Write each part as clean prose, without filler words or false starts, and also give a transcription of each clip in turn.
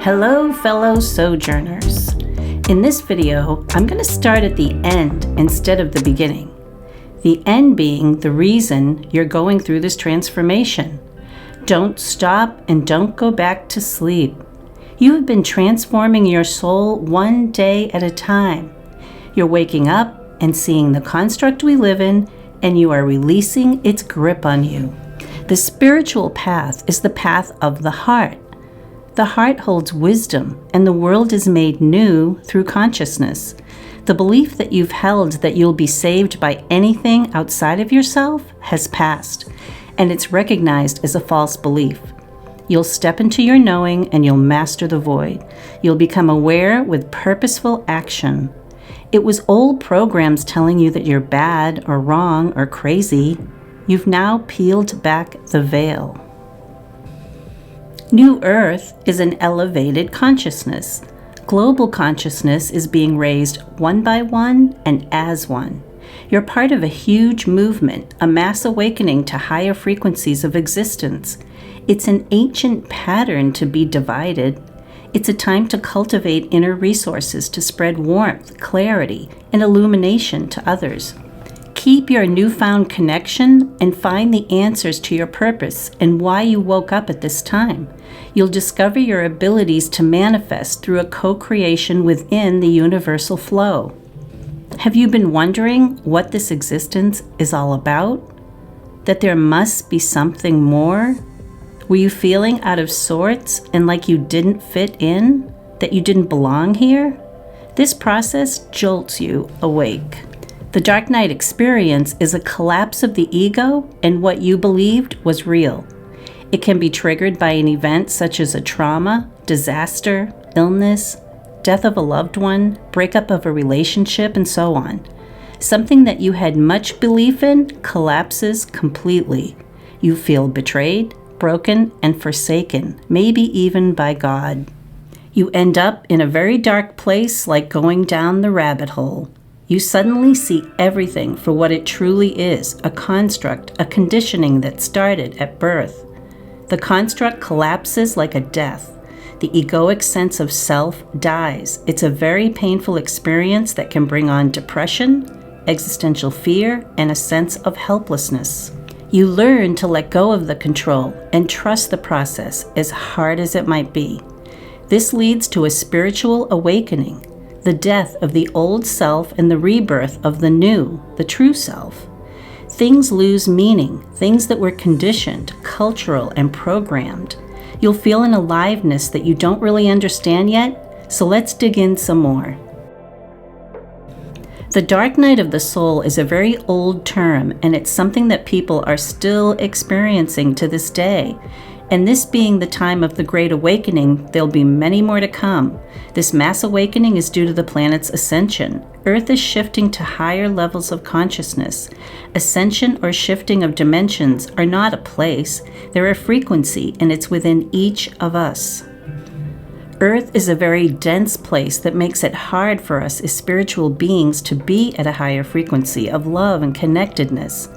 Hello, fellow sojourners. In this video, I'm going to start at the end instead of the beginning. The end being the reason you're going through this transformation. Don't stop and don't go back to sleep. You have been transforming your soul one day at a time. You're waking up and seeing the construct we live in, and you are releasing its grip on you. The spiritual path is the path of the heart. The heart holds wisdom, and the world is made new through consciousness. The belief that you've held that you'll be saved by anything outside of yourself has passed, and it's recognized as a false belief. You'll step into your knowing, and you'll master the void. You'll become aware with purposeful action. It was old programs telling you that you're bad or wrong or crazy. You've now peeled back the veil. New Earth is an elevated consciousness. Global consciousness is being raised one by one and as one. You're part of a huge movement, a mass awakening to higher frequencies of existence. It's an ancient pattern to be divided. It's a time to cultivate inner resources to spread warmth, clarity, and illumination to others. Keep your newfound connection and find the answers to your purpose and why you woke up at this time. You'll discover your abilities to manifest through a co-creation within the universal flow. Have you been wondering what this existence is all about? That there must be something more? Were you feeling out of sorts and like you didn't fit in? That you didn't belong here? This process jolts you awake. The dark night experience is a collapse of the ego and what you believed was real. It can be triggered by an event such as a trauma, disaster, illness, death of a loved one, breakup of a relationship, and so on. Something that you had much belief in collapses completely. You feel betrayed, broken, and forsaken, maybe even by God. You end up in a very dark place like going down the rabbit hole. You suddenly see everything for what it truly is, a construct, a conditioning that started at birth. The construct collapses like a death. The egoic sense of self dies. It's a very painful experience that can bring on depression, existential fear, and a sense of helplessness. You learn to let go of the control and trust the process, as hard as it might be. This leads to a spiritual awakening, the death of the old self and the rebirth of the new, the true self. Things lose meaning, things that were conditioned, cultural, and programmed. You'll feel an aliveness that you don't really understand yet, so let's dig in some more. The dark night of the soul is a very old term, and it's something that people are still experiencing to this day. And this being the time of the Great Awakening, there'll be many more to come. This mass awakening is due to the planet's ascension. Earth is shifting to higher levels of consciousness. Ascension or shifting of dimensions are not a place, they're a frequency, and it's within each of us. Earth is a very dense place that makes it hard for us as spiritual beings to be at a higher frequency of love and connectedness.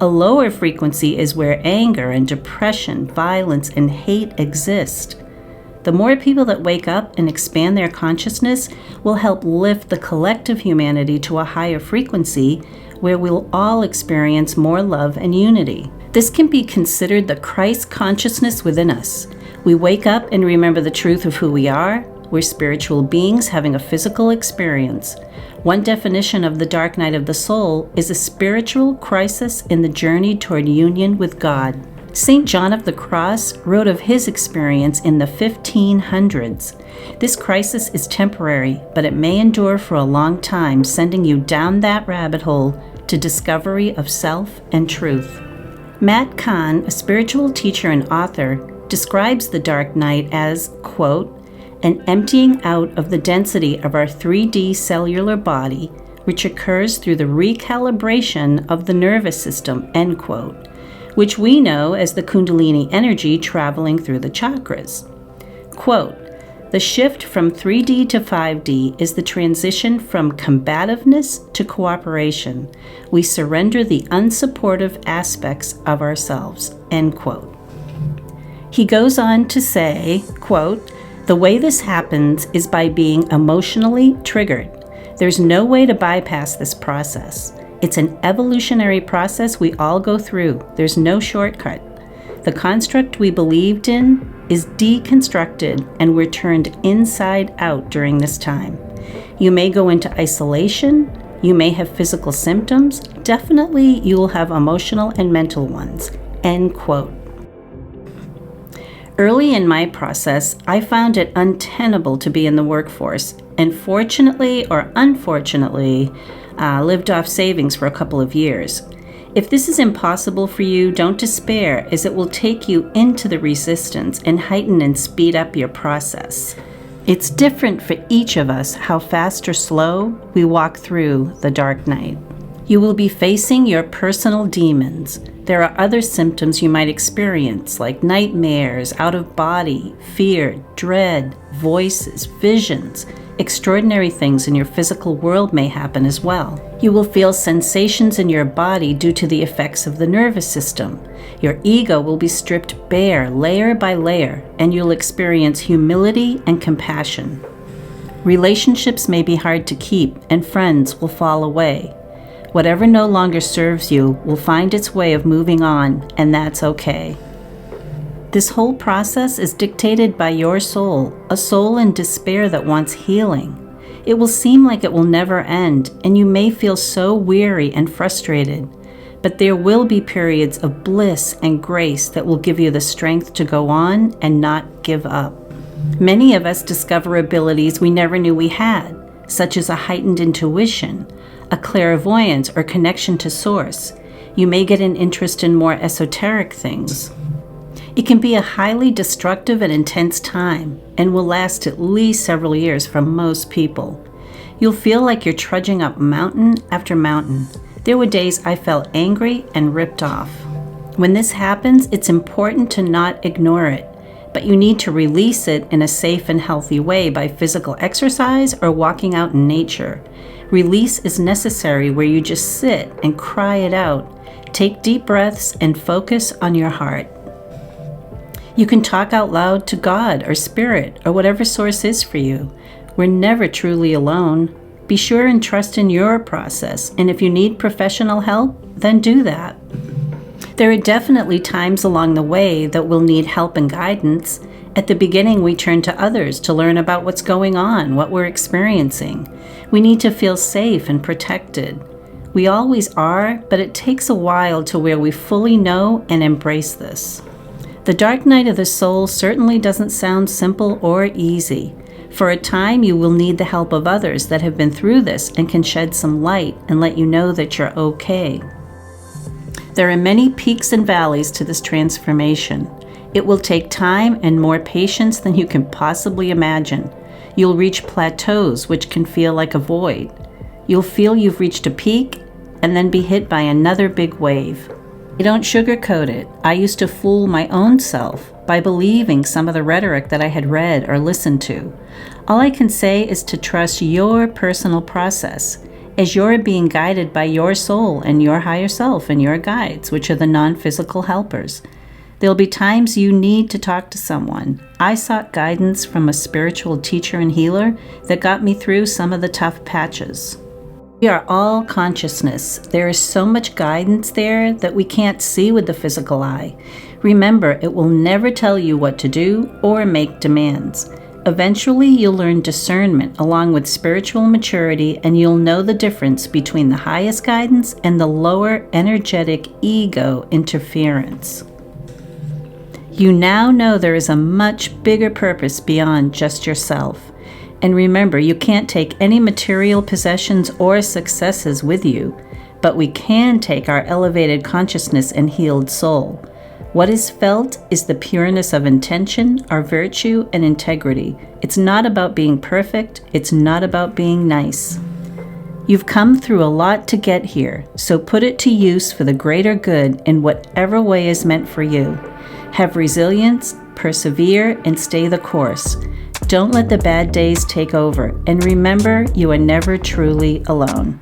A lower frequency is where anger and depression, violence, and hate exist. The more people that wake up and expand their consciousness will help lift the collective humanity to a higher frequency where we'll all experience more love and unity. This can be considered the Christ consciousness within us. We wake up and remember the truth of who we are. We're spiritual beings having a physical experience. One definition of the dark night of the soul is a spiritual crisis in the journey toward union with God. St. John of the Cross wrote of his experience in the 1500s. This crisis is temporary, but it may endure for a long time, sending you down that rabbit hole to discovery of self and truth. Matt Kahn, a spiritual teacher and author, describes the dark night as, quote, an emptying out of the density of our 3D cellular body, which occurs through the recalibration of the nervous system, end quote, which we know as the Kundalini energy traveling through the chakras. Quote, the shift from 3D to 5D is the transition from combativeness to cooperation. We surrender the unsupportive aspects of ourselves, end quote. He goes on to say, quote, The way this happens is by being emotionally triggered. There's no way to bypass this process. It's an evolutionary process we all go through. There's no shortcut. The construct we believed in is deconstructed, and we're turned inside out during this time. You may go into isolation. You may have physical symptoms. Definitely, you will have emotional and mental ones. End quote. Early in my process, I found it untenable to be in the workforce, and fortunately or unfortunately, lived off savings for a couple of years. If this is impossible for you, don't despair, as it will take you into the resistance and heighten and speed up your process. It's different for each of us how fast or slow we walk through the dark night. You will be facing your personal demons. There are other symptoms you might experience, like nightmares, out of body, fear, dread, voices, visions. Extraordinary things in your physical world may happen as well. You will feel sensations in your body due to the effects of the nervous system. Your ego will be stripped bare, layer by layer, and you'll experience humility and compassion. Relationships may be hard to keep, and friends will fall away. Whatever no longer serves you will find its way of moving on, and that's okay. This whole process is dictated by your soul, a soul in despair that wants healing. It will seem like it will never end, and you may feel so weary and frustrated, but there will be periods of bliss and grace that will give you the strength to go on and not give up. Many of us discover abilities we never knew we had, such as a heightened intuition, a clairvoyance or connection to source. You may get an interest in more esoteric things. It can be a highly destructive and intense time and will last at least several years for most people. You'll feel like you're trudging up mountain after mountain. There were days I felt angry and ripped off. When this happens, it's important to not ignore it, but you need to release it in a safe and healthy way by physical exercise or walking out in nature. Release is necessary where you just sit and cry it out. Take deep breaths and focus on your heart. You can talk out loud to God or Spirit or whatever source is for you. We're never truly alone. Be sure and trust in your process, and if you need professional help, then do that. There are definitely times along the way that we'll need help and guidance. At the beginning, we turn to others to learn about what's going on, what we're experiencing. We need to feel safe and protected. We always are, but it takes a while to where we fully know and embrace this. The dark night of the soul certainly doesn't sound simple or easy. For a time, you will need the help of others that have been through this and can shed some light and let you know that you're okay. There are many peaks and valleys to this transformation. It will take time and more patience than you can possibly imagine. You'll reach plateaus, which can feel like a void. You'll feel you've reached a peak and then be hit by another big wave. I don't sugarcoat it. I used to fool my own self by believing some of the rhetoric that I had read or listened to. All I can say is to trust your personal process, as you're being guided by your soul and your higher self and your guides, which are the non-physical helpers. There'll be times you need to talk to someone. I sought guidance from a spiritual teacher and healer that got me through some of the tough patches. We are all consciousness. There is so much guidance there that we can't see with the physical eye. Remember, it will never tell you what to do or make demands. Eventually, you'll learn discernment along with spiritual maturity, and you'll know the difference between the highest guidance and the lower energetic ego interference. You now know there is a much bigger purpose beyond just yourself. And remember, you can't take any material possessions or successes with you, but we can take our elevated consciousness and healed soul. What is felt is the pureness of intention, our virtue, and integrity. It's not about being perfect. It's not about being nice. You've come through a lot to get here, so put it to use for the greater good in whatever way is meant for you. Have resilience, persevere, and stay the course. Don't let the bad days take over, and remember, you are never truly alone.